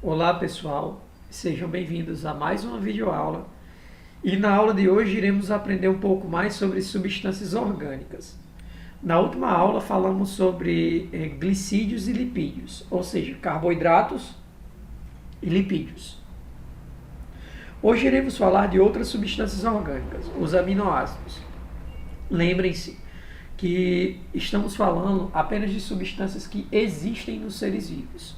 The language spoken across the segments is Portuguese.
Olá pessoal, sejam bem-vindos a mais uma videoaula e na aula de hoje iremos aprender um pouco mais sobre substâncias orgânicas. Na última aula falamos sobre glicídios e lipídios, ou seja, carboidratos e lipídios. Hoje iremos falar de outras substâncias orgânicas, os aminoácidos. Lembrem-se que estamos falando apenas de substâncias que existem nos seres vivos,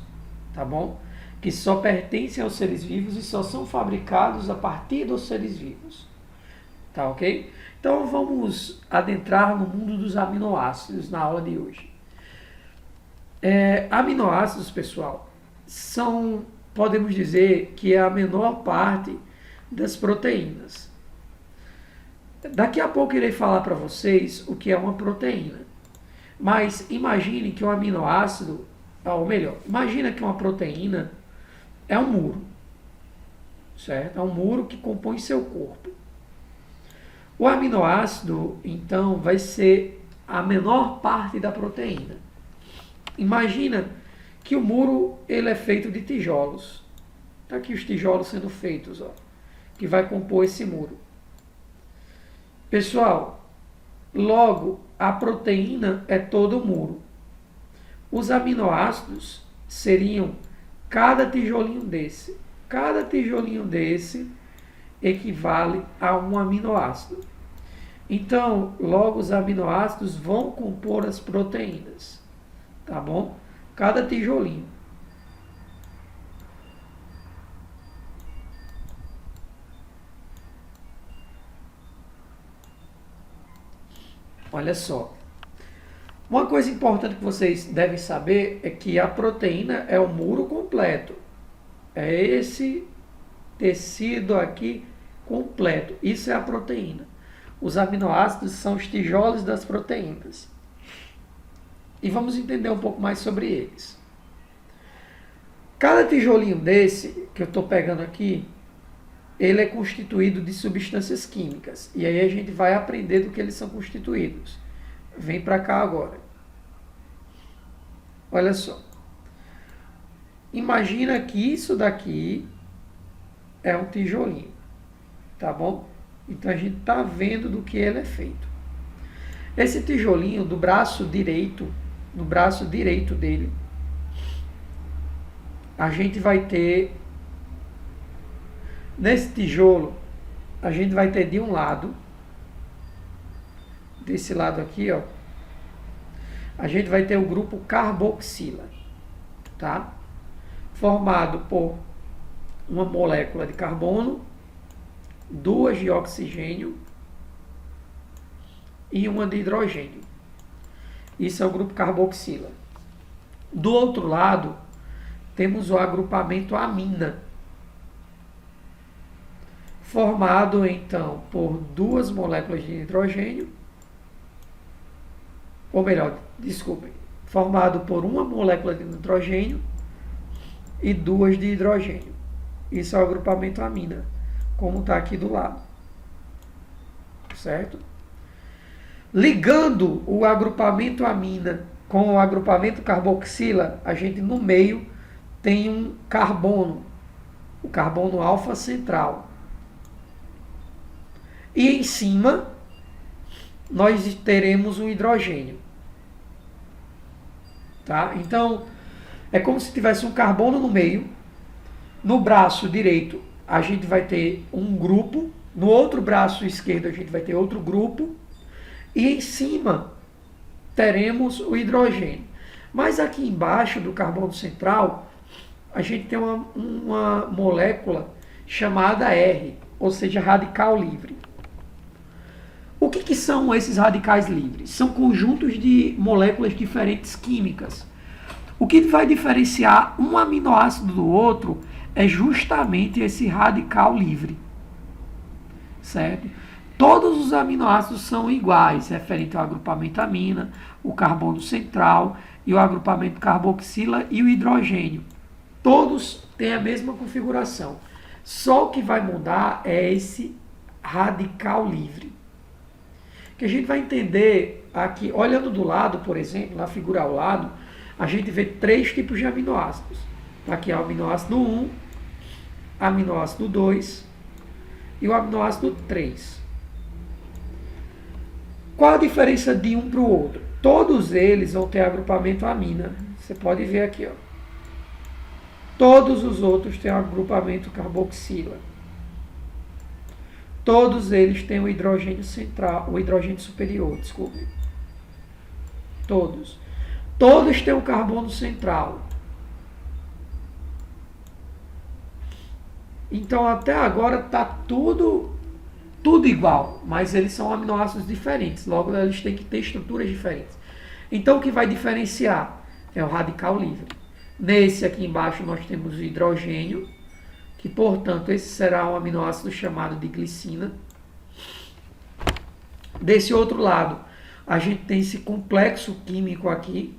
tá bom? Que só pertencem aos seres vivos e só são fabricados a partir dos seres vivos, tá ok? Então vamos adentrar no mundo dos aminoácidos na aula de hoje. Aminoácidos, pessoal, podemos dizer que é a menor parte das proteínas. Daqui a pouco irei falar para vocês o que é uma proteína. Mas imagine que um aminoácido, ou melhor, imagina que uma proteína é um muro, certo? É um muro que compõe seu corpo. O aminoácido, então, vai ser a menor parte da proteína. Imagina que o muro ele é feito de tijolos. Está aqui os tijolos sendo feitos, ó, que vai compor esse muro. Pessoal, logo, a proteína é todo o muro. Os aminoácidos seriam cada tijolinho desse. Cada tijolinho desse equivale a um aminoácido. Então, logo os aminoácidos vão compor as proteínas. Tá bom? Cada tijolinho. Olha só. Uma coisa importante que vocês devem saber é que a proteína é o muro completo. É esse tecido aqui completo. Isso é a proteína. Os aminoácidos são os tijolos das proteínas. E vamos entender um pouco mais sobre eles. Cada tijolinho desse, que eu estou pegando aqui, ele é constituído de substâncias químicas. E aí a gente vai aprender do que eles são constituídos. Vem para cá agora. Olha só. Imagina que isso daqui é um tijolinho. Tá bom? Então a gente está vendo do que ele é feito. Esse tijolinho do braço direito, no braço direito dele, a gente vai ter, nesse tijolo, a gente vai ter de um lado, desse lado aqui, ó, a gente vai ter o grupo carboxila, tá? Formado por uma molécula de carbono, duas de oxigênio e uma de hidrogênio. Isso é o grupo carboxila. Do outro lado, temos o agrupamento amina, formado então por duas moléculas de hidrogênio, ou melhor, desculpem, formado por uma molécula de nitrogênio e duas de hidrogênio. Isso é o agrupamento amina, como está aqui do lado. Certo? Ligando o agrupamento amina com o agrupamento carboxila, a gente no meio tem um carbono, o carbono alfa central. E em cima nós teremos um hidrogênio. Tá? Então, é como se tivesse um carbono no meio. No braço direito, a gente vai ter um grupo. No outro braço esquerdo, a gente vai ter outro grupo. E em cima, teremos o hidrogênio. Mas aqui embaixo do carbono central, a gente tem uma molécula chamada R, ou seja, radical livre. O que são esses radicais livres? São conjuntos de moléculas diferentes químicas. O que vai diferenciar um aminoácido do outro é justamente esse radical livre. Certo? Todos os aminoácidos são iguais, referente ao agrupamento amina, o carbono central e o agrupamento carboxila e o hidrogênio. Todos têm a mesma configuração. Só o que vai mudar é esse radical livre. Que a gente vai entender aqui, olhando do lado, por exemplo, na figura ao lado, a gente vê três tipos de aminoácidos. Aqui é o aminoácido 1, aminoácido 2 e o aminoácido 3. Qual a diferença de um para o outro? Todos eles vão ter agrupamento amina. Você pode ver aqui, ó. Todos os outros têm agrupamento carboxila. Todos eles têm o hidrogênio central, o hidrogênio superior, desculpe. Todos. Todos têm o carbono central. Então até agora está tudo igual, mas eles são aminoácidos diferentes, logo eles têm que ter estruturas diferentes. Então o que vai diferenciar é o radical livre. Nesse aqui embaixo nós temos o hidrogênio, que portanto esse será um aminoácido chamado de glicina. Desse outro lado a gente tem esse complexo químico aqui,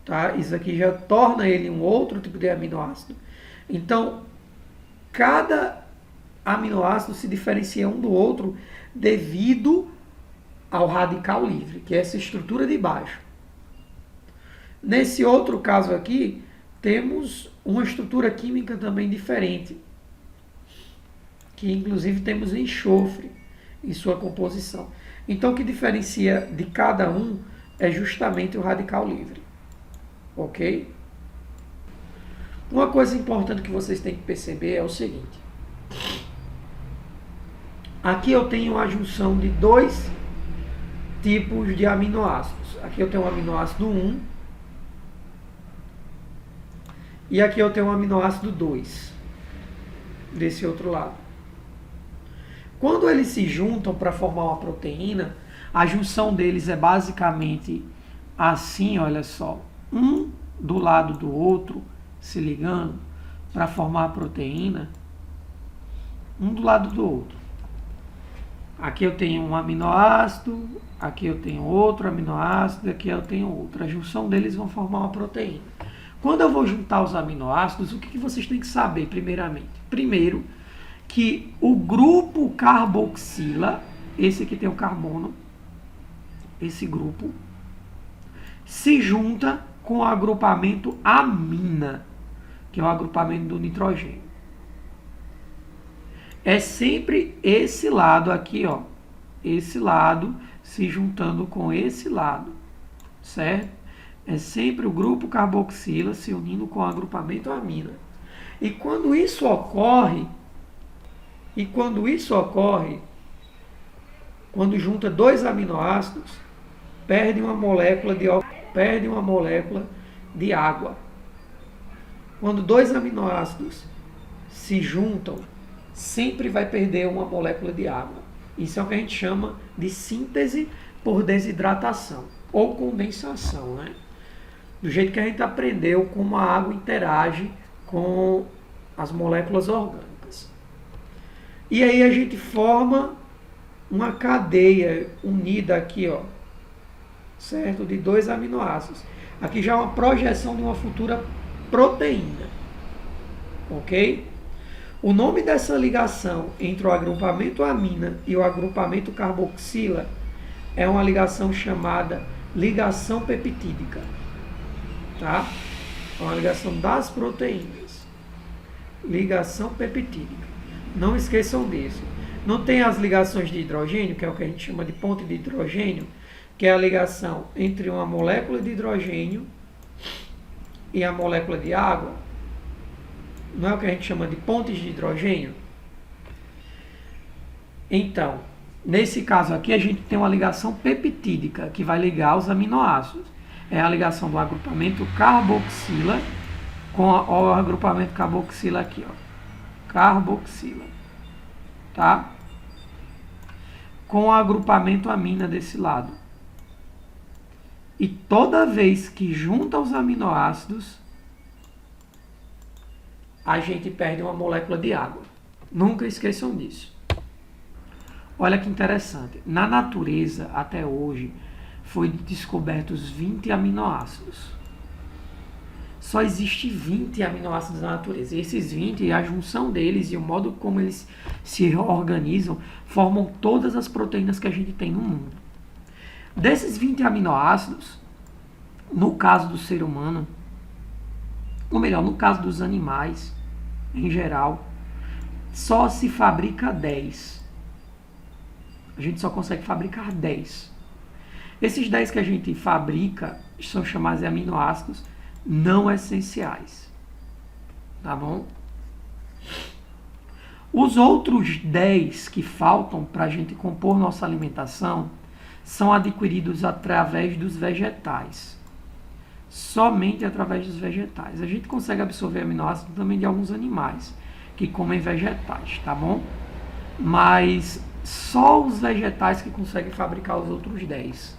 tá? Isso aqui já torna ele um outro tipo de aminoácido. Então cada aminoácido se diferencia um do outro devido ao radical livre, que é essa estrutura de baixo. Nesse outro caso aqui, temos uma estrutura química também diferente, que inclusive temos enxofre em sua composição. Então o que diferencia de cada um é justamente o radical livre. Ok? Uma coisa importante que vocês têm que perceber é o seguinte. Aqui eu tenho a junção de dois tipos de aminoácidos. Aqui eu tenho o aminoácido 1 e aqui eu tenho o aminoácido 2 desse outro lado. Quando eles se juntam para formar uma proteína, a junção deles é basicamente assim, olha só, um do lado do outro se ligando para formar a proteína, um do lado do outro. Aqui eu tenho um aminoácido, aqui eu tenho outro aminoácido, aqui eu tenho outro. A junção deles vão formar uma proteína. Quando eu vou juntar os aminoácidos, o que vocês têm que saber primeiramente? Primeiro, que o grupo carboxila, esse aqui tem o carbono, esse grupo, se junta com o agrupamento amina, que é o agrupamento do nitrogênio. É sempre esse lado aqui, ó, esse lado se juntando com esse lado, certo? É sempre o grupo carboxila se unindo com o agrupamento amina. E quando isso ocorre, quando junta dois aminoácidos, perde uma molécula de água. Quando dois aminoácidos se juntam, sempre vai perder uma molécula de água. Isso é o que a gente chama de síntese por desidratação ou condensação, né? Do jeito que a gente aprendeu como a água interage com as moléculas orgânicas. E aí a gente forma uma cadeia unida aqui, ó, certo? De dois aminoácidos. Aqui já é uma projeção de uma futura proteína, ok? O nome dessa ligação entre o agrupamento amina e o agrupamento carboxila é uma ligação chamada ligação peptídica, tá? É uma ligação das proteínas. Ligação peptídica. Não esqueçam disso. Não tem as ligações de hidrogênio, que é o que a gente chama de ponte de hidrogênio, que é a ligação entre uma molécula de hidrogênio e a molécula de água. Não é o que a gente chama de pontes de hidrogênio? Então, nesse caso aqui, a gente tem uma ligação peptídica, que vai ligar os aminoácidos. É a ligação do agrupamento carboxila com o agrupamento carboxila aqui, ó. Carboxila. Tá? Com o agrupamento amina desse lado. E toda vez que junta os aminoácidos, a gente perde uma molécula de água. Nunca esqueçam disso. Olha que interessante. Na natureza, até hoje, foi descobertos 20 aminoácidos. Só existe 20 aminoácidos na natureza. E esses 20, a junção deles e o modo como eles se organizam, formam todas as proteínas que a gente tem no mundo. Desses 20 aminoácidos, no caso do ser humano, ou melhor, no caso dos animais, em geral, só se fabrica 10. A gente só consegue fabricar 10. Esses 10 que a gente fabrica são chamados de aminoácidos não essenciais. Tá bom? Os outros 10 que faltam para a gente compor nossa alimentação são adquiridos através dos vegetais. Somente através dos vegetais. A gente consegue absorver aminoácidos também de alguns animais que comem vegetais, tá bom? Mas só os vegetais que conseguem fabricar os outros 10.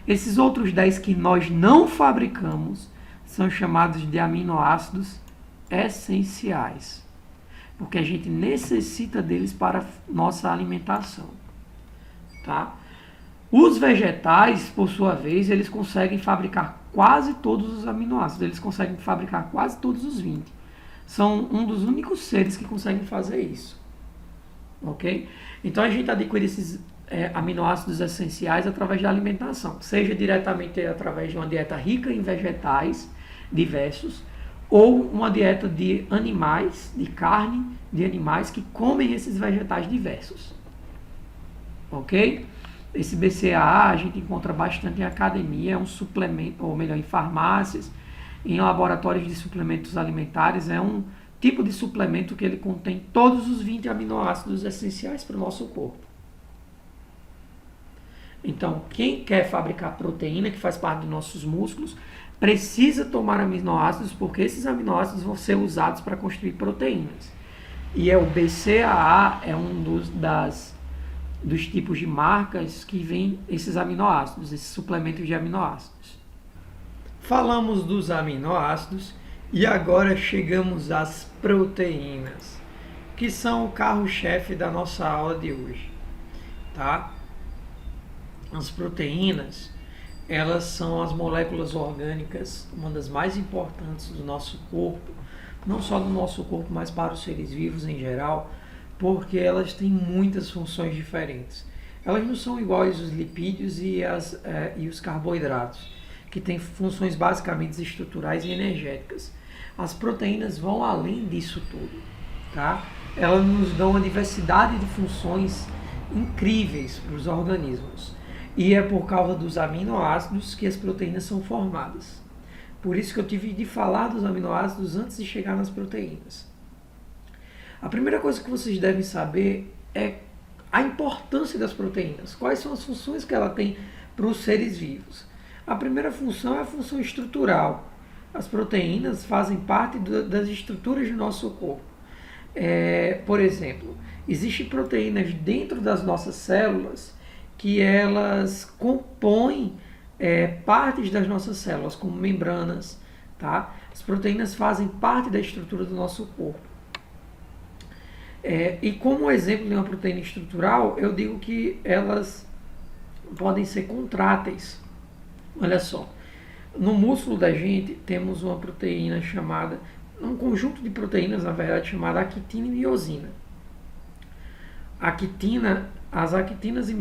Esses outros 10 que nós não fabricamos são chamados de aminoácidos essenciais, porque a gente necessita deles para nossa alimentação, tá? Os vegetais, por sua vez, eles conseguem fabricar quase todos os aminoácidos, eles conseguem fabricar quase todos os 20. São um dos únicos seres que conseguem fazer isso, ok? Então a gente adquire esses aminoácidos essenciais através da alimentação, seja diretamente através de uma dieta rica em vegetais diversos, ou uma dieta de animais, de carne de animais que comem esses vegetais diversos. Ok? Esse BCAA a gente encontra bastante em academia, é um suplemento, ou melhor, em farmácias, em laboratórios de suplementos alimentares, é um tipo de suplemento que ele contém todos os 20 aminoácidos essenciais para o nosso corpo. Então, quem quer fabricar proteína, que faz parte dos nossos músculos, precisa tomar aminoácidos, porque esses aminoácidos vão ser usados para construir proteínas. E o BCAA é um dos tipos de marcas que vem esses aminoácidos, esses suplementos de aminoácidos. Falamos dos aminoácidos e agora chegamos às proteínas, que são o carro-chefe da nossa aula de hoje, tá? As proteínas, elas são as moléculas orgânicas, uma das mais importantes do nosso corpo, não só do nosso corpo, mas para os seres vivos em geral, porque elas têm muitas funções diferentes. Elas não são iguais os lipídios e os carboidratos, que têm funções basicamente estruturais e energéticas. As proteínas vão além disso tudo, tá? Elas nos dão uma diversidade de funções incríveis para os organismos. E é por causa dos aminoácidos que as proteínas são formadas. Por isso que eu tive de falar dos aminoácidos antes de chegar nas proteínas. A primeira coisa que vocês devem saber é a importância das proteínas. Quais são as funções que ela tem para os seres vivos? A primeira função é a função estrutural. As proteínas fazem parte das estruturas do nosso corpo. Por exemplo, existem proteínas dentro das nossas células que elas compõem partes das nossas células, como membranas, tá? As proteínas fazem parte da estrutura do nosso corpo. E como exemplo de uma proteína estrutural, eu digo que elas podem ser contráteis. Olha só, no músculo da gente temos uma proteína chamada, um conjunto de proteínas, na verdade, chamada actina e miosina. As actinas e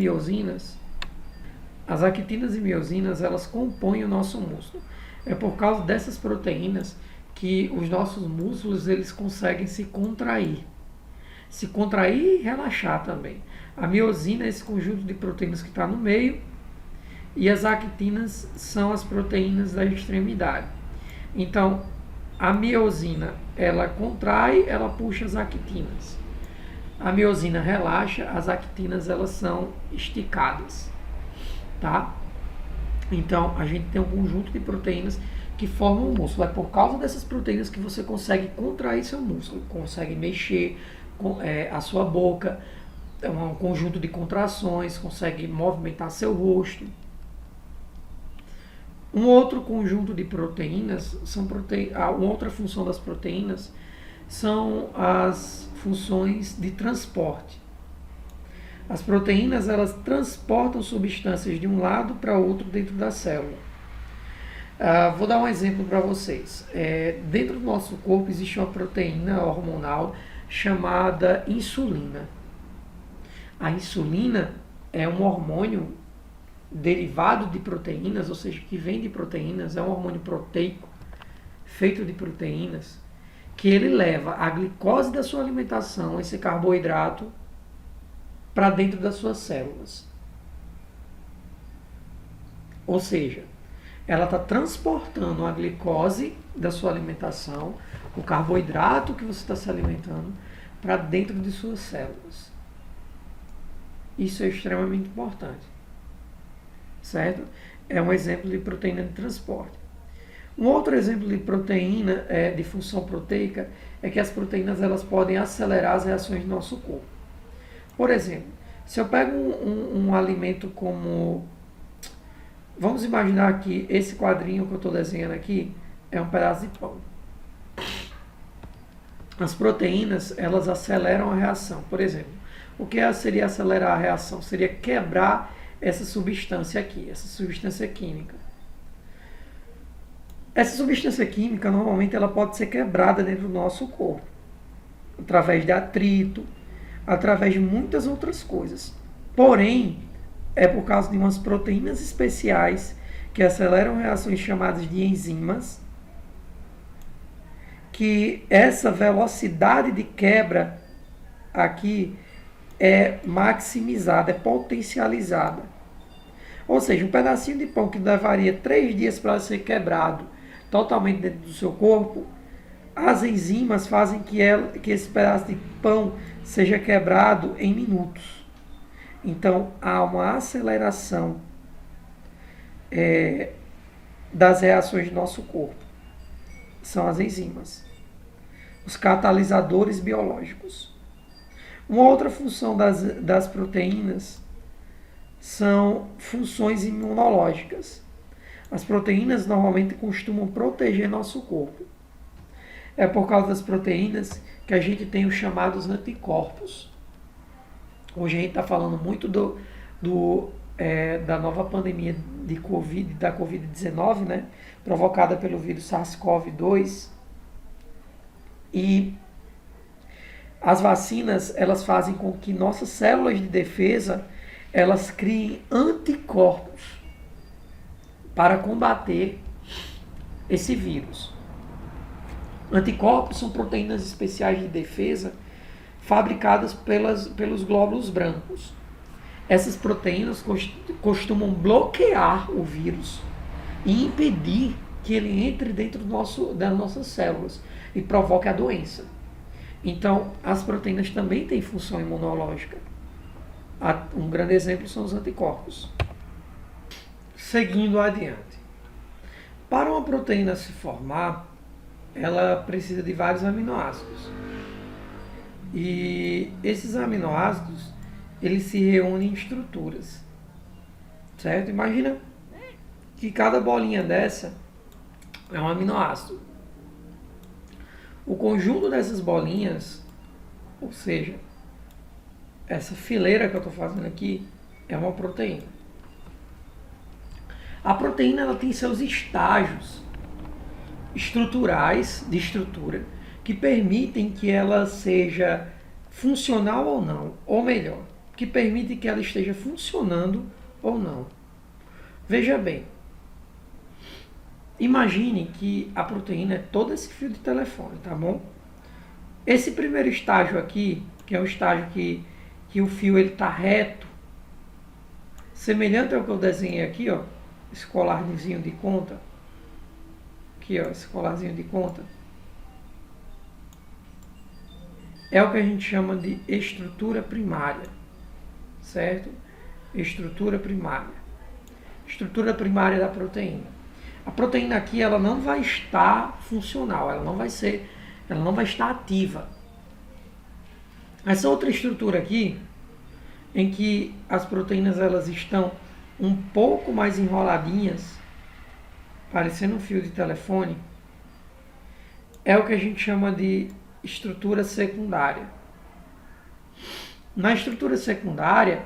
miosinas, elas compõem o nosso músculo. É por causa dessas proteínas que os nossos músculos eles conseguem se contrair e relaxar também. A miosina é esse conjunto de proteínas que está no meio e as actinas são as proteínas da extremidade. Então, a miosina ela contrai, ela puxa as actinas. A miosina relaxa, as actinas elas são esticadas, tá? Então, a gente tem um conjunto de proteínas que formam o músculo. É por causa dessas proteínas que você consegue contrair seu músculo, consegue mexer a sua boca, um conjunto de contrações, consegue movimentar seu rosto. Um outro conjunto de proteínas, uma outra função das proteínas são as funções de transporte. As proteínas elas transportam substâncias de um lado para outro dentro da célula. Vou dar um exemplo para vocês. Dentro do nosso corpo existe uma proteína hormonal chamada insulina. A insulina é um hormônio derivado de proteínas, ou seja, que vem de proteínas, é um hormônio proteico feito de proteínas, que ele leva a glicose da sua alimentação, esse carboidrato, para dentro das suas células. Ou seja, ela está transportando a glicose da sua alimentação, o carboidrato que você está se alimentando, para dentro de suas células. Isso é extremamente importante. Certo? É um exemplo de proteína de transporte. Um outro exemplo de proteína, de função proteica, é que as proteínas elas podem acelerar as reações do nosso corpo. Por exemplo, se eu pego um alimento como... Vamos imaginar que esse quadrinho que eu estou desenhando aqui é um pedaço de pão. As proteínas, elas aceleram a reação. Por exemplo, o que seria acelerar a reação? Seria quebrar essa substância aqui, essa substância química. Essa substância química, normalmente, ela pode ser quebrada dentro do nosso corpo. Através de atrito, através de muitas outras coisas. Porém, é por causa de umas proteínas especiais que aceleram reações chamadas de enzimas, que essa velocidade de quebra aqui é maximizada, é potencializada. Ou seja, um pedacinho de pão que levaria 3 dias para ser quebrado totalmente dentro do seu corpo, as enzimas fazem que esse pedaço de pão seja quebrado em minutos. Então, há uma aceleração das reações do nosso corpo. São as enzimas. Os catalisadores biológicos. Uma outra função das proteínas são funções imunológicas. As proteínas normalmente costumam proteger nosso corpo. É por causa das proteínas que a gente tem os chamados anticorpos. Hoje a gente está falando muito da nova pandemia de da Covid-19, né? Provocada pelo vírus SARS-CoV-2. E as vacinas, elas fazem com que nossas células de defesa, elas criem anticorpos para combater esse vírus. Anticorpos são proteínas especiais de defesa fabricadas pelos glóbulos brancos. Essas proteínas costumam bloquear o vírus e impedir que ele entre dentro das nossas células e provoque a doença. Então, as proteínas também têm função imunológica. Um grande exemplo são os anticorpos. Seguindo adiante. Para uma proteína se formar, ela precisa de vários aminoácidos. E esses aminoácidos, eles se reúnem em estruturas. Certo? Imagina que cada bolinha dessa é um aminoácido. O conjunto dessas bolinhas, ou seja, essa fileira que eu estou fazendo aqui, é uma proteína. A proteína ela tem seus estágios estruturais de estrutura que permitem que ela seja funcional ou não, ou melhor, que permitem que ela esteja funcionando ou não. Veja bem, imagine que a proteína é todo esse fio de telefone, tá bom? Esse primeiro estágio aqui, que é o estágio que o fio está reto, semelhante ao que eu desenhei aqui, ó, esse colarzinho de conta, aqui ó, esse colarzinho de conta, é o que a gente chama de estrutura primária, certo? Estrutura primária. Estrutura primária da proteína. A proteína aqui ela não vai estar funcional, ela não vai estar ativa. Essa outra estrutura aqui, em que as proteínas elas estão um pouco mais enroladinhas, parecendo um fio de telefone, é o que a gente chama de estrutura secundária. Na estrutura secundária,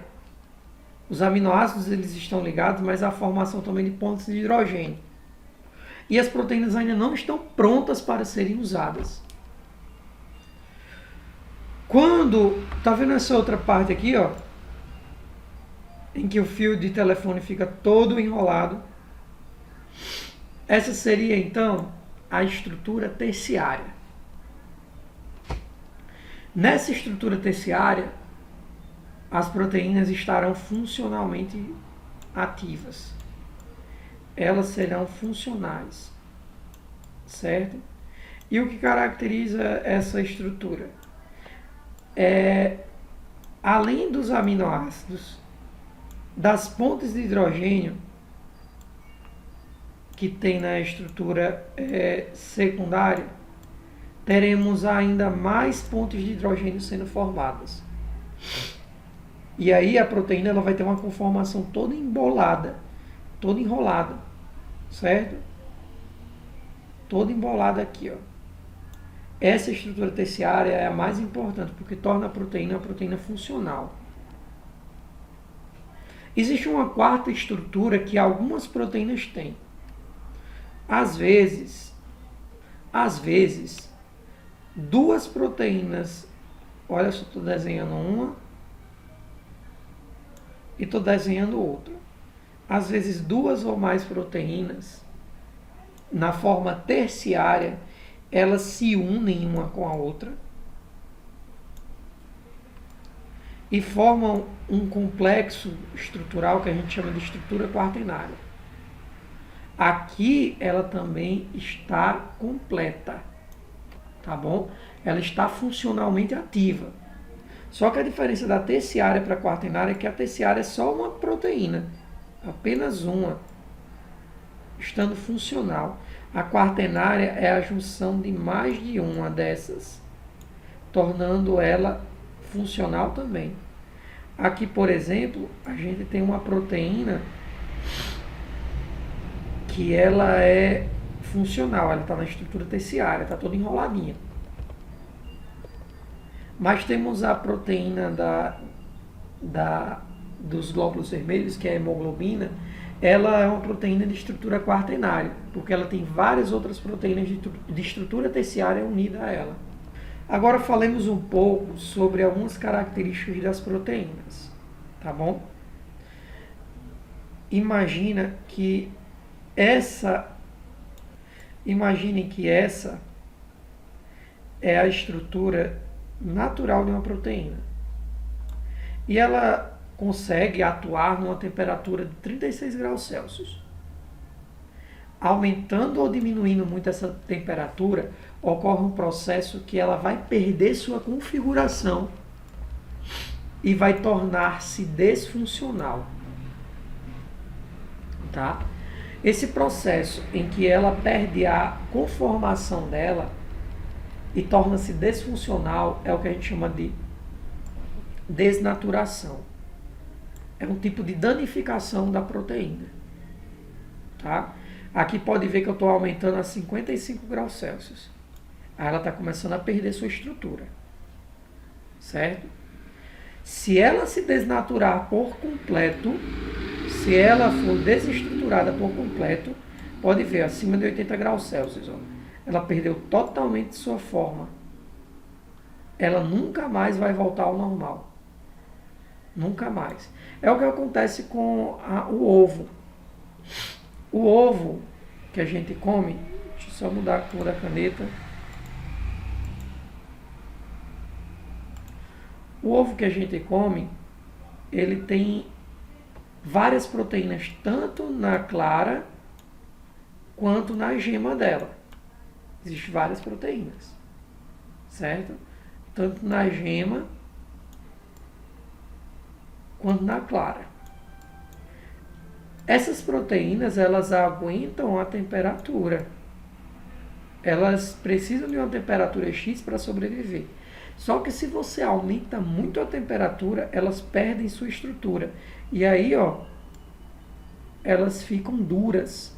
os aminoácidos eles estão ligados, mas a formação também de pontos de hidrogênio. E as proteínas ainda não estão prontas para serem usadas. Quando, tá vendo essa outra parte aqui, ó, em que o fio de telefone fica todo enrolado, essa seria então a estrutura terciária. Nessa estrutura terciária, as proteínas estarão funcionalmente ativas. Elas serão funcionais, certo? E o que caracteriza essa estrutura? Além dos aminoácidos, das pontes de hidrogênio que tem na estrutura secundária, teremos ainda mais pontes de hidrogênio sendo formadas. E aí a proteína ela vai ter uma conformação toda embolada, toda enrolada, certo? Toda embolada aqui, ó. Essa estrutura terciária é a mais importante, porque torna a proteína uma proteína funcional. Existe uma quarta estrutura que algumas proteínas têm. Às vezes, duas proteínas, olha só, estou desenhando uma e estou desenhando outra. Às vezes, duas ou mais proteínas, na forma terciária, elas se unem uma com a outra e formam um complexo estrutural que a gente chama de estrutura quaternária. Aqui ela também está completa, tá bom? Ela está funcionalmente ativa. Só que a diferença da terciária para a quaternária é que a terciária é só uma proteína, apenas uma, estando funcional. A quaternária é a junção de mais de uma dessas, tornando ela funcional também. Aqui, por exemplo, a gente tem uma proteína que ela é funcional, ela está na estrutura terciária, está toda enroladinha. Mas temos a proteína dos glóbulos vermelhos, que é a hemoglobina. Ela é uma proteína de estrutura quaternária, porque ela tem várias outras proteínas de estrutura terciária unidas a ela. Agora falemos um pouco sobre algumas características das proteínas, tá bom? Imaginem que essa é a estrutura natural de uma proteína. E ela consegue atuar numa temperatura de 36 graus Celsius. Aumentando ou diminuindo muito essa temperatura, ocorre um processo que ela vai perder sua configuração e vai tornar-se desfuncional. Tá? Esse processo em que ela perde a conformação dela e torna-se desfuncional é o que a gente chama de desnaturação. É um tipo de danificação da proteína. Tá? Aqui pode ver que eu estou aumentando a 55 graus Celsius. Aí ela está começando a perder sua estrutura. Certo? Se ela se desnaturar por completo, se ela for desestruturada por completo, pode ver, acima de 80 graus Celsius, ó, ela perdeu totalmente sua forma. Ela nunca mais vai voltar ao normal. Nunca mais. É o que acontece com o ovo. O ovo que a gente come, deixa eu só mudar a cor da caneta. O ovo que a gente come, ele tem várias proteínas, tanto na clara quanto na gema dela. Existem várias proteínas, certo? Tanto na gema quanto na clara. Essas proteínas, elas aguentam a temperatura. Elas precisam de uma temperatura X para sobreviver. Só que se você aumenta muito a temperatura, elas perdem sua estrutura. E aí, ó, elas ficam duras.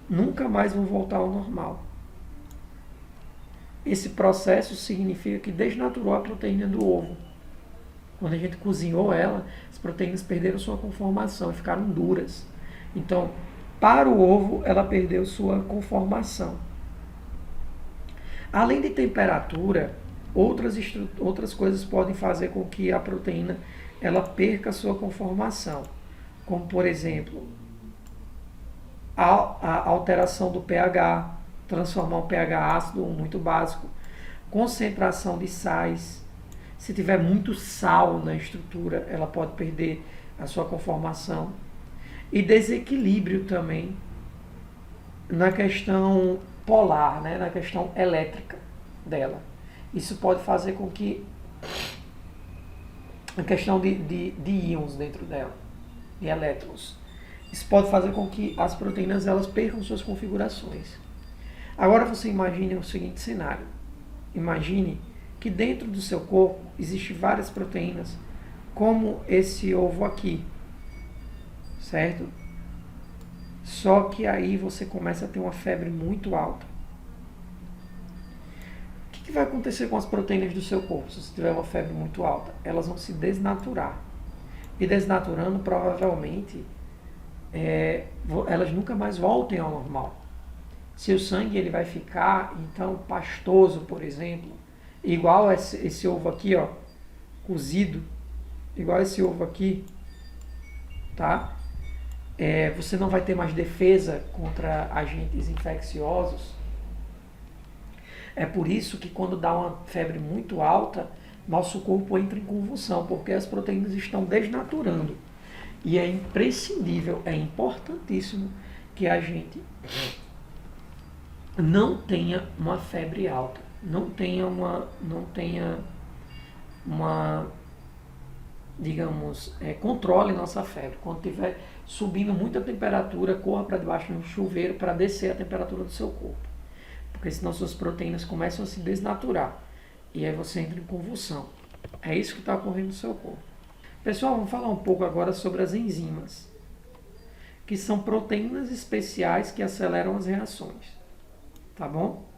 Nunca mais vão voltar ao normal. Esse processo significa que desnaturou a proteína do ovo. Quando a gente cozinhou ela, as proteínas perderam sua conformação e ficaram duras. Então, para o ovo, ela perdeu sua conformação. Além de temperatura, outras coisas podem fazer com que a proteína ela perca sua conformação. Como, por exemplo, a alteração do pH, transformar um pH ácido ou muito básico, concentração de sais. Se tiver muito sal na estrutura, ela pode perder a sua conformação. E desequilíbrio também na questão polar, né? Na questão elétrica dela. Isso pode fazer com que a questão de íons dentro dela, de elétrons. Isso pode fazer com que as proteínas elas percam suas configurações. Agora você imagine o seguinte cenário. Imagine que dentro do seu corpo existem várias proteínas, como esse ovo aqui, certo? Só que aí você começa a ter uma febre muito alta. O que vai acontecer com as proteínas do seu corpo se você tiver uma febre muito alta? Elas vão se desnaturar. E desnaturando, provavelmente, elas nunca mais voltem ao normal. Se o sangue ele vai ficar, então, pastoso, por exemplo, igual esse ovo aqui, ó, cozido, igual esse ovo aqui, tá? Você não vai ter mais defesa contra agentes infecciosos. É por isso que quando dá uma febre muito alta, nosso corpo entra em convulsão, porque as proteínas estão desnaturando. E é imprescindível, é importantíssimo que a gente não tenha uma febre alta, não tenha uma digamos, controle nossa febre. Quando estiver subindo muita temperatura, corra para debaixo do chuveiro para descer a temperatura do seu corpo. Porque senão suas proteínas começam a se desnaturar. E aí você entra em convulsão. É isso que está ocorrendo no seu corpo. Pessoal, vamos falar um pouco agora sobre as enzimas, que são proteínas especiais que aceleram as reações. Tá bom?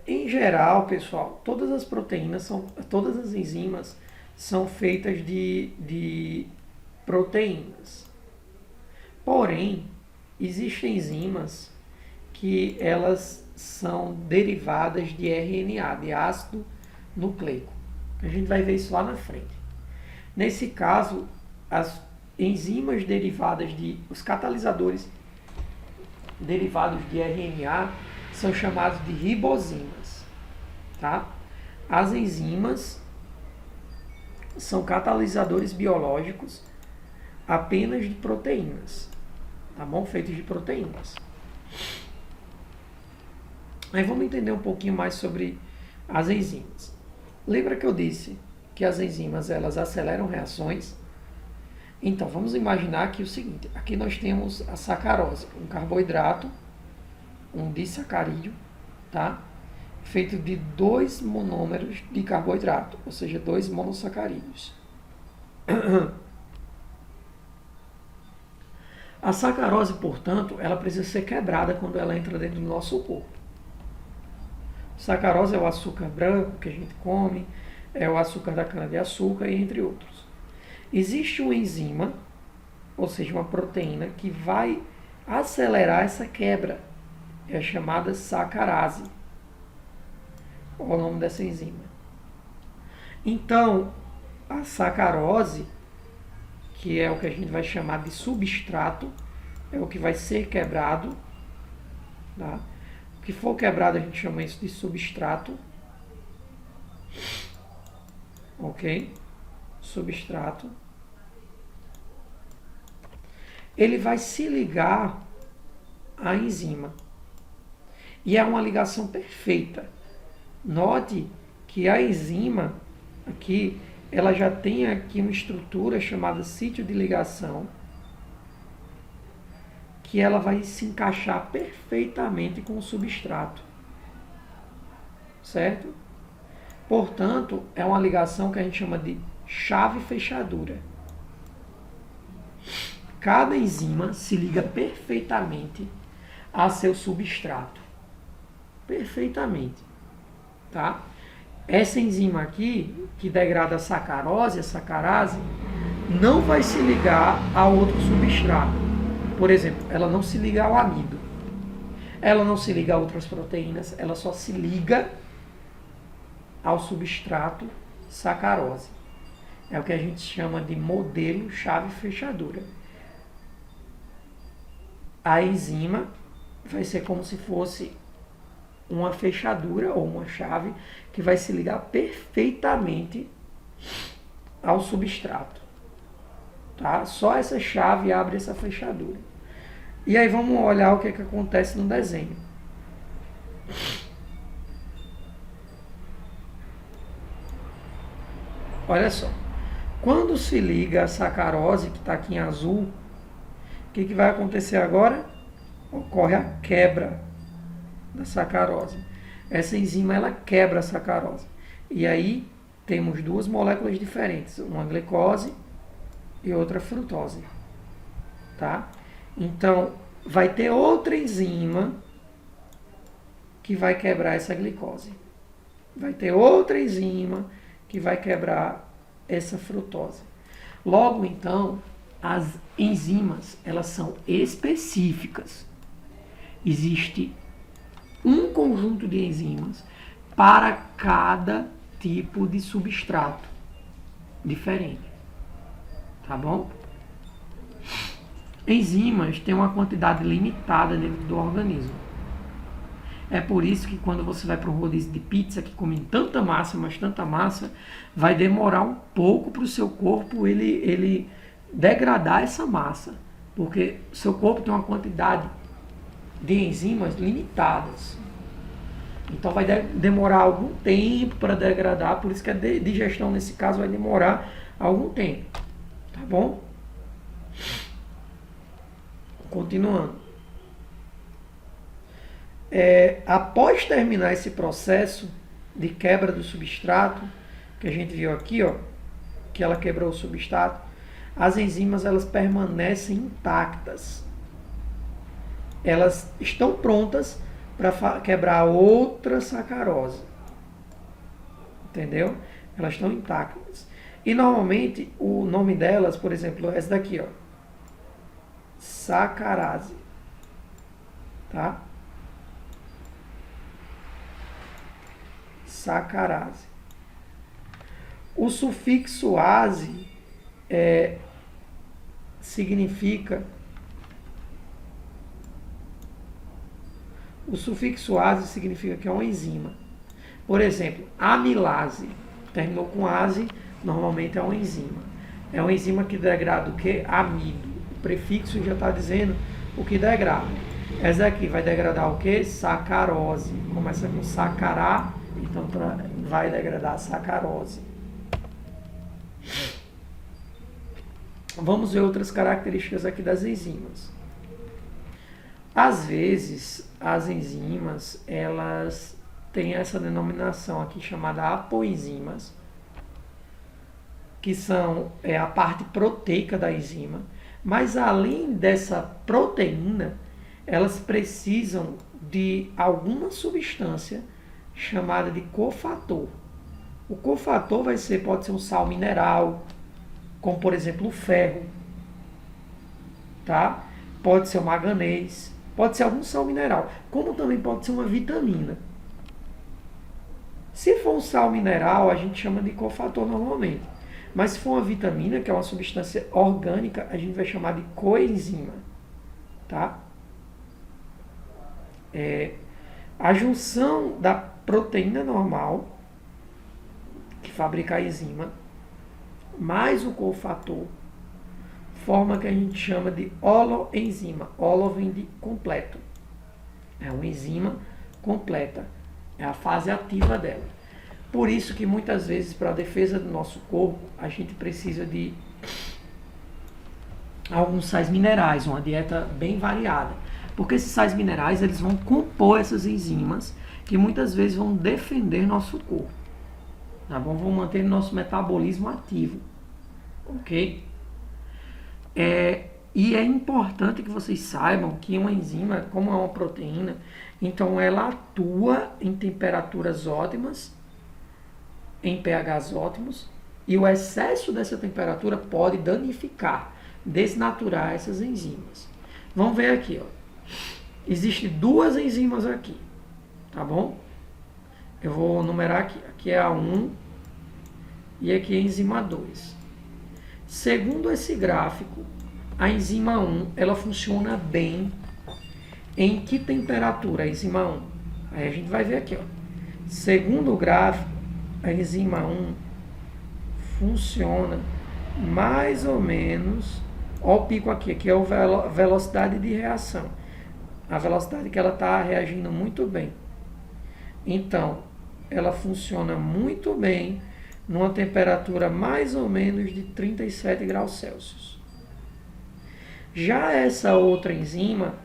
Em geral, pessoal, todas as proteínas, todas as enzimas são feitas de proteínas. Porém, existem enzimas que elas são derivadas de RNA, de ácido nucleico. A gente vai ver isso lá na frente. Nesse caso, as enzimas derivadas os catalisadores derivados de RNA são chamados de ribozimas, tá? As enzimas são catalisadores biológicos apenas de proteínas, tá bom? Feitos de proteínas. Aí vamos entender um pouquinho mais sobre as enzimas. Lembra que eu disse que as enzimas elas aceleram reações? Então vamos imaginar aqui o seguinte: aqui nós temos a sacarose, um carboidrato, um disacarídeo, tá? Feito de 2 monômeros de carboidrato, ou seja, 2 monossacarídeos. A sacarose, portanto, ela precisa ser quebrada quando ela entra dentro do nosso corpo. Sacarose é o açúcar branco que a gente come, é o açúcar da cana-de-açúcar e entre outros. Existe uma enzima, ou seja, uma proteína, que vai acelerar essa quebra. É a chamada sacarase. Qual é o nome dessa enzima? Então, a sacarose, que é o que a gente vai chamar de substrato, é o que vai ser quebrado, tá? O que for quebrado a gente chama isso de substrato. Ok? Substrato. Ele vai se ligar à enzima. E é uma ligação perfeita. Note que a enzima aqui, ela já tem aqui uma estrutura chamada sítio de ligação, que ela vai se encaixar perfeitamente com o substrato. Certo? Portanto, é uma ligação que a gente chama de chave-fechadura. Cada enzima se liga perfeitamente a seu substrato. Perfeitamente. Tá? Essa enzima aqui, que degrada a sacarose, a sacarase, não vai se ligar a outro substrato. Por exemplo, ela não se liga ao amido. Ela não se liga a outras proteínas, ela só se liga ao substrato sacarose. É o que a gente chama de modelo chave-fechadura. A enzima vai ser como se fosse uma fechadura ou uma chave que vai se ligar perfeitamente ao substrato. Tá? Só essa chave abre essa fechadura. E aí vamos olhar o que acontece no desenho. Olha só. Quando se liga a sacarose, que está aqui em azul, o que vai acontecer agora? Ocorre a quebra da sacarose. Essa enzima ela quebra a sacarose. E aí temos duas moléculas diferentes, uma glicose e outra frutose. Tá? Então, vai ter outra enzima que vai quebrar essa glicose. Vai ter outra enzima que vai quebrar essa frutose. Logo, então, as enzimas, elas são específicas. Existe um conjunto de enzimas para cada tipo de substrato diferente. Tá bom? Enzimas têm uma quantidade limitada dentro do organismo. É por isso que quando você vai para um rodízio de pizza que come tanta massa, mas tanta massa, vai demorar um pouco para o seu corpo ele degradar essa massa. Porque o seu corpo tem uma quantidade de enzimas limitadas. Então vai demorar algum tempo para degradar, por isso que a digestão nesse caso vai demorar algum tempo. Tá bom? Continuando. Após terminar esse processo de quebra do substrato, que a gente viu aqui, ó, que ela quebrou o substrato, as enzimas elas permanecem intactas. Elas estão prontas para quebrar outra sacarose. Entendeu? Elas estão intactas. E normalmente o nome delas, por exemplo, é essa daqui, ó. Sacarase. Tá? Sacarase. O sufixo ase significa... O sufixo ase significa que é uma enzima. Por exemplo, amilase. Terminou com ase, normalmente é uma enzima. É uma enzima que degrada o que? Amido. O prefixo já está dizendo o que degrada. Essa aqui vai degradar o que? Sacarose. Começa com sacará, então vai degradar sacarose. Vamos ver outras características aqui das enzimas. Às vezes, as enzimas, elas têm essa denominação aqui chamada apoenzimas, que são a parte proteica da enzima, mas além dessa proteína, elas precisam de alguma substância chamada de cofator. O cofator pode ser um sal mineral, como por exemplo o ferro, tá? Pode ser o manganês, pode ser algum sal mineral, como também pode ser uma vitamina. Se for um sal mineral, a gente chama de cofator normalmente. Mas se for uma vitamina, que é uma substância orgânica, a gente vai chamar de coenzima. Tá? A junção da proteína normal, que fabrica a enzima, mais o cofator, forma que a gente chama de holoenzima. Holo vem de completo. É uma enzima completa. É a fase ativa dela. Por isso que muitas vezes, para a defesa do nosso corpo, a gente precisa de alguns sais minerais, uma dieta bem variada. Porque esses sais minerais, eles vão compor essas enzimas que muitas vezes vão defender nosso corpo. Tá bom? Vão manter nosso metabolismo ativo. Ok? E é importante que vocês saibam que uma enzima, como é uma proteína, então ela atua em temperaturas ótimas, em pHs ótimos, e o excesso dessa temperatura pode danificar, desnaturar essas enzimas. Vamos ver aqui, ó. Existem duas enzimas aqui, tá bom? Eu vou numerar aqui. Aqui é a 1 e aqui é a enzima 2. Segundo esse gráfico, a enzima 1, ela funciona bem Em que temperatura a enzima 1? Aí a gente vai ver aqui, ó. Segundo o gráfico, a enzima 1 funciona mais ou menos, ó o pico aqui é a velocidade de reação. A velocidade que ela está reagindo muito bem. Então, ela funciona muito bem numa temperatura mais ou menos de 37 graus Celsius. Já essa outra enzima,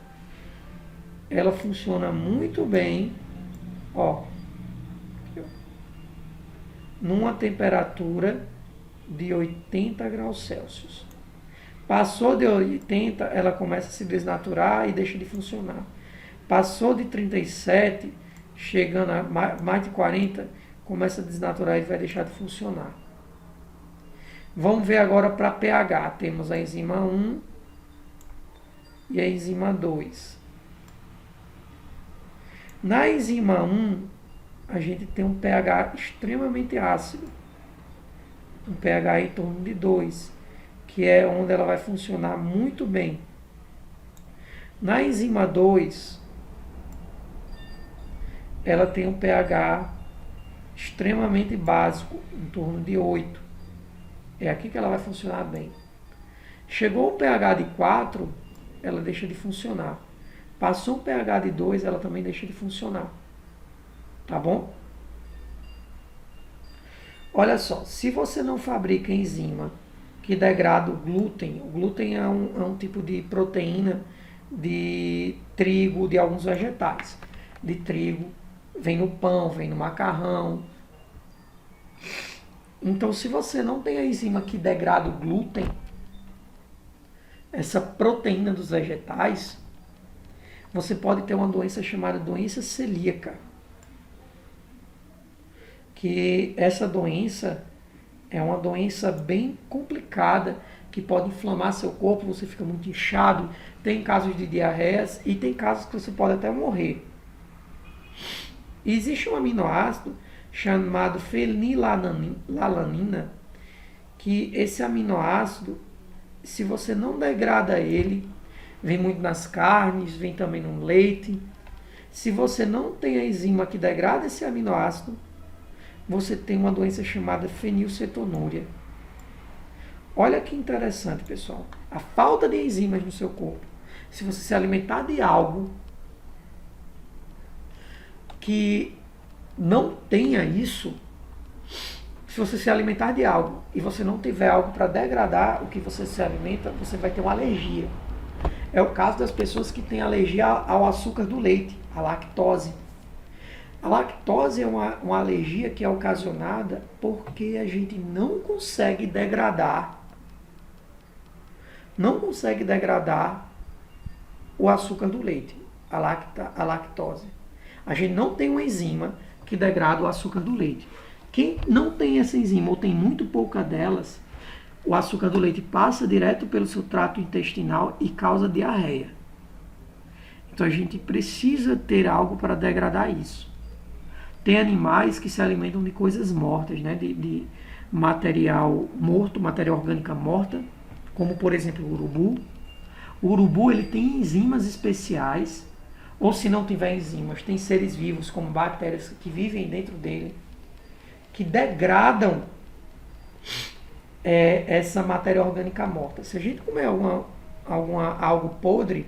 ela funciona muito bem, ó, numa temperatura de 80 graus Celsius. Passou de 80, ela começa a se desnaturar e deixa de funcionar. Passou de 37, chegando a mais de 40, começa a desnaturar e vai deixar de funcionar. Vamos ver agora para pH. Temos a enzima 1 e a enzima 2. Na enzima 1, a gente tem um pH extremamente ácido. Um pH em torno de 2, que é onde ela vai funcionar muito bem. Na enzima 2, ela tem um pH extremamente básico, em torno de 8. É aqui que ela vai funcionar bem. Chegou o pH de 4, ela deixa de funcionar. Passou o pH de 2, ela também deixa de funcionar. Tá bom? Olha só, se você não fabrica enzima que degrada o glúten é um tipo de proteína de trigo, de alguns vegetais. De trigo, vem no pão, vem no macarrão. Então, se você não tem a enzima que degrada o glúten, essa proteína dos vegetais, você pode ter uma doença chamada doença celíaca. Que essa doença é uma doença bem complicada, que pode inflamar seu corpo, você fica muito inchado, tem casos de diarreias e tem casos que você pode até morrer. E existe um aminoácido chamado fenilalanina, que esse aminoácido, se você não degrada ele, vem muito nas carnes, vem também no leite. Se você não tem a enzima que degrada esse aminoácido, você tem uma doença chamada fenilcetonúria. Olha que interessante, pessoal. A falta de enzimas no seu corpo. Se você se alimentar de algo que não tenha isso, se você se alimentar de algo e você não tiver algo para degradar o que você se alimenta, você vai ter uma alergia. É o caso das pessoas que têm alergia ao açúcar do leite, a lactose. A lactose é uma alergia que é ocasionada porque a gente não consegue degradar o açúcar do leite, a lactose. A gente não tem uma enzima que degrada o açúcar do leite. Quem não tem essa enzima ou tem muito pouca delas, o açúcar do leite passa direto pelo seu trato intestinal e causa diarreia. Então a gente precisa ter algo para degradar isso. Tem animais que se alimentam de coisas mortas, né? de material morto, matéria orgânica morta, como por exemplo o urubu. O urubu ele tem enzimas especiais, ou se não tiver enzimas, tem seres vivos como bactérias que vivem dentro dele, que degradam essa matéria orgânica morta. Se a gente comer algo podre,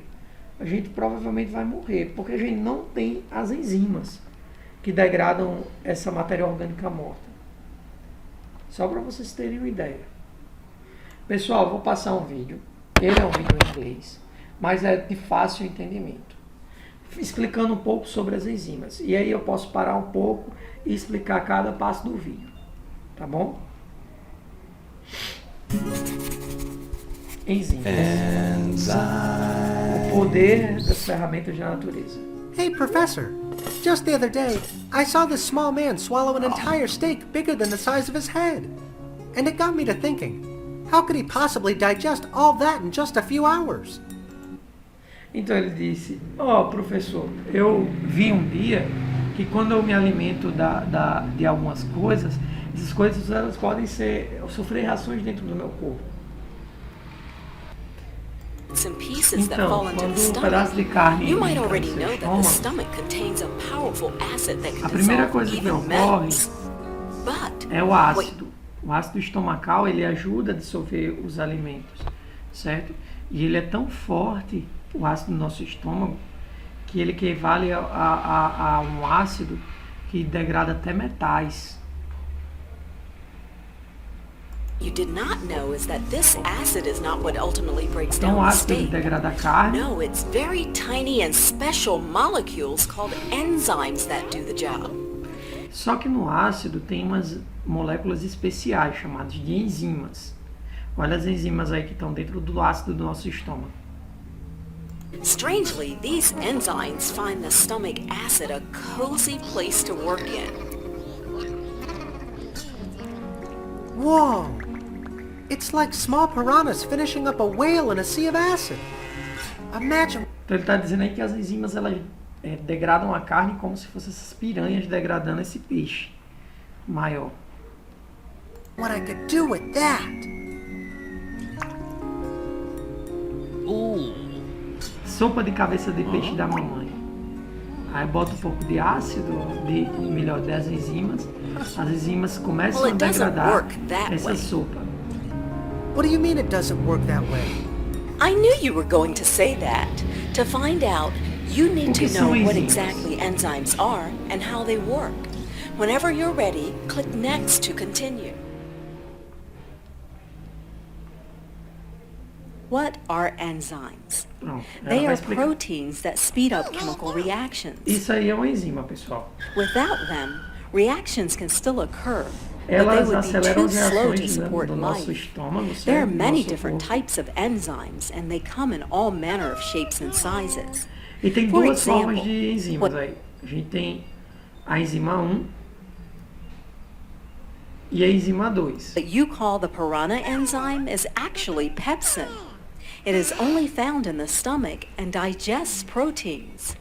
a gente provavelmente vai morrer, porque a gente não tem as enzimas que degradam essa matéria orgânica morta. Só para vocês terem uma ideia. Pessoal, vou passar um vídeo. Ele é um vídeo em inglês, mas é de fácil entendimento, explicando um pouco sobre as enzimas. E aí eu posso parar um pouco e explicar cada passo do vídeo. Tá bom? Enzimas. O poder das ferramentas da natureza. Hey, Professor. Just the other day, I saw this small man swallow an entire steak bigger than the size of his head. And it got me to thinking, how could he possibly digest all that in just a few hours? Então ele disse, professor, eu vi um dia que quando eu me alimento de algumas coisas, essas coisas elas podem sofrer reações dentro do meu corpo. and pieces that Então, fall into the quando um pedaço de stomach, carne you might entra no already seu know that the estômago, stomach contains a powerful acid that a can primeira dissolve coisa que even ocorre metals. But é o what ácido. O ácido estomacal, ele ajuda a dissolver os alimentos, certo? E ele é tão forte, o ácido do nosso estômago, que ele equivale a um ácido que degrada até metais. you did not know is that this acid is not what ultimately breaks Então, o down the ácido ele steak. degrada a carne. No, it's very tiny and special molecules called enzymes that do the job. Só que no ácido tem umas moléculas especiais chamadas de enzimas. Olha as enzimas aí que estão dentro do ácido do nosso estômago. Strangely, these enzymes find the stomach acid a cozy place to work in. Whoa! It's like small piranhas finishing up a whale in a sea of acid. Imagine Então ele está dizendo aí que as enzimas elas degradam a carne como se fossem essas piranhas degradando esse peixe maior. what I could do with that. Sopa de cabeça de peixe da mamãe. Aí bota um pouco de ácido, das enzimas. As enzimas começam Well, a it doesn't degradar work that essa way. sopa. What do you mean it doesn't work that way? I knew you were going to say that. To find out, you need O to que know são what enzimas? exactly enzymes are and how they work. Whenever you're ready, click Next to continue. What are enzymes? Pronto, ela They vai are explicar. proteins that speed up chemical reactions. Isso aí é uma enzima, pessoal. Without them, reactions can still occur, but they Elas would be aceleram too as slow to reações support do nosso life. estômago, There are certo? Do many nosso different corpo. types of enzymes, and they come in all manner of shapes and sizes. E tem For duas example, formas de enzimas aí. A gente tem a enzima 1 e a enzima 2. What you call the piranha enzyme is actually pepsin. It is only found in the stomach and digests proteins.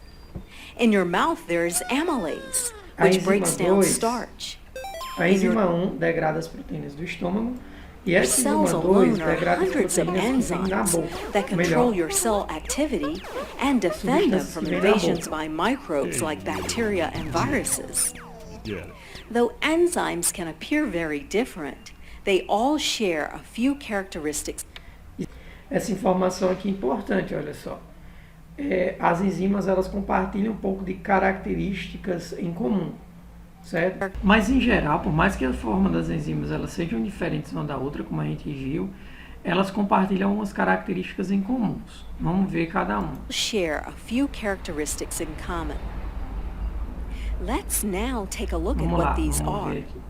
In your mouth there is amylase, A which enzima breaks down 2 starch. A enzima 1 degrada as proteínas do estômago e Your essa enzima cells 2 alone are degrada as hundreds of proteínas que tem na enzymes boca. that Ou control melhor, your cell activity and defend them Substâncias from que vêm da invasions boca. by microbes like bacteria and viruses. Though enzymes can appear very different, they all share a few characteristics. essa informação aqui é importante, olha só. As enzimas elas compartilham um pouco de características em comum, certo? Mas em geral, por mais que a forma das enzimas elas sejam diferentes uma da outra, como a gente viu, elas compartilham algumas características em comuns. Vamos ver cada uma. Share a few characteristics in common. Let's now take a look at Vamos lá, what these vamos are. ver aqui.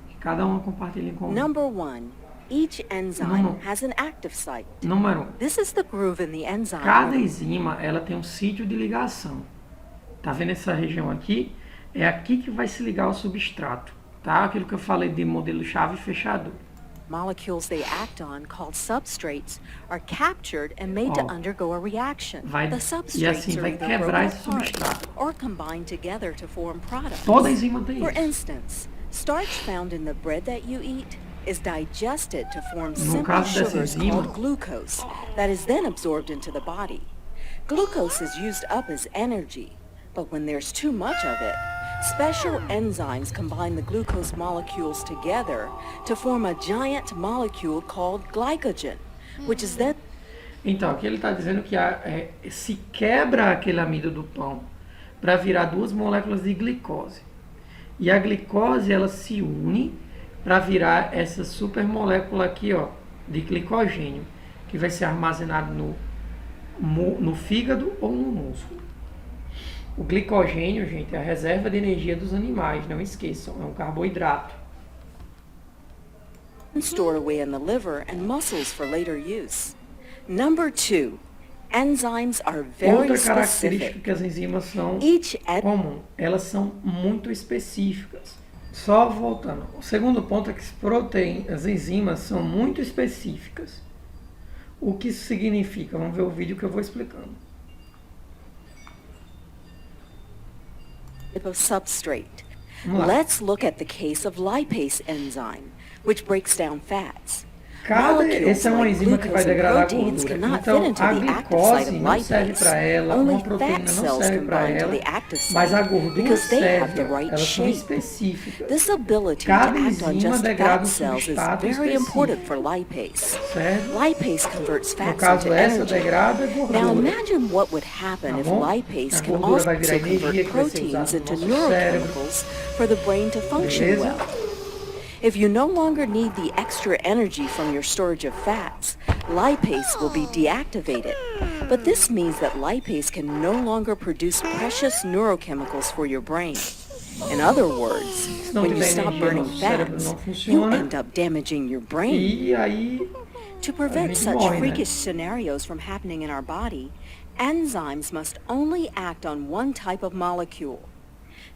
Que cada uma compartilha em comum. Number one, each enzyme Número- has an active site. Número 1. This is the groove in the enzyme. Cada enzima ela tem um sítio de ligação. Tá vendo essa região aqui? É aqui que vai se ligar o substrato, tá? Aquilo que eu falei de modelo chave fechador. Molecules they act on, called substrates, are captured and made to Ó, undergo a reaction. vai- The e substrates assim are vai either quebrar broken esse apart substrato. or combined together to form products. Toda enzima tem For isso. instance, starch found in the bread that you eat is digested to form No simple caso dessa sugars enzima- called glucose that is then absorbed into the body. Glucose is used up as energy, but when there's too much of it, special enzymes combine the glucose molecules together to form a giant molecule called glycogen, which is then Então, aqui ele está dizendo que se quebra aquele amido do pão para virar duas moléculas de glicose. E a glicose ela se une para virar essa supermolécula aqui, ó, de glicogênio, que vai ser armazenado no fígado ou no músculo. O glicogênio, gente, é a reserva de energia dos animais, não esqueçam, é um carboidrato. stored away in the liver and muscles for later use. Number two, enzymes are very Outra característica specific. que as enzimas são Each comum, elas são muito específicas. Só voltando, o segundo ponto é que as enzimas são muito específicas. O que isso significa? Vamos ver o vídeo que eu vou explicando. type of substrate. Vamos lá. Let's look at the case of lipase enzyme, which breaks down fats. Essa é uma like enzima que vai glucose and degradar a proteins gordura. cannot Então, fit into a the active site glicose of não serve lipase. para ela, Only uma proteína fat não cells serve para can bind to ela, the active mas a site gordura because they have serve, the right elas são shape. específicas. This ability to Cada act on enzima just degrada fat um cells is substrato very important específico, for lipase. certo? Lipase converts No fats caso, into essa energy. degrada Now gordura, imagine what would happen tá if bom? lipase A can gordura vai also virar energia convert que vai ser proteins usada no into nosso cérebro, neurochemicals for the brain to function beleza? well. If you no longer need the extra energy from your storage of fats, lipase will be deactivated. But this means that lipase can no longer produce precious neurochemicals for your brain. In other words, Se não when you tiver stop energia, burning nosso cérebro fats, não you funciona end up damaging your brain. e aí To a prevent gente such morre, né? freakish scenarios from happening in our body, enzymes must only act on one type of molecule.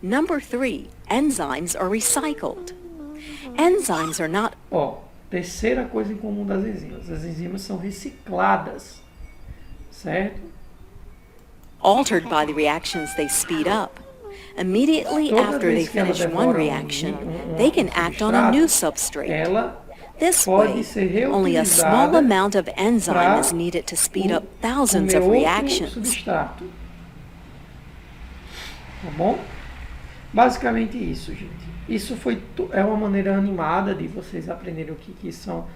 Number 3, enzymes are recycled. Enzymes are not Ó, terceira coisa em comum das enzimas. As enzimas são recicladas, certo? altered by the reactions they speed up. Immediately Toda after they vez que ela finish one devora reaction, they can act on a new substrate. ela This pode way, ser only a small reutilizada amount of enzyme pra is needed to speed up thousands comer of outro reactions. substrato. Tá bom? Basicamente isso, gente. Isso é uma maneira animada de vocês aprenderem o que são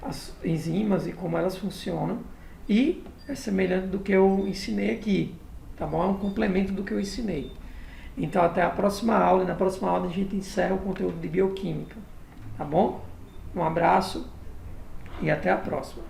as enzimas e como elas funcionam. E é semelhante do que eu ensinei aqui, tá bom? É um complemento do que eu ensinei. Então até a próxima aula, e na próxima aula a gente encerra o conteúdo de bioquímica, tá bom? Um abraço e até a próxima.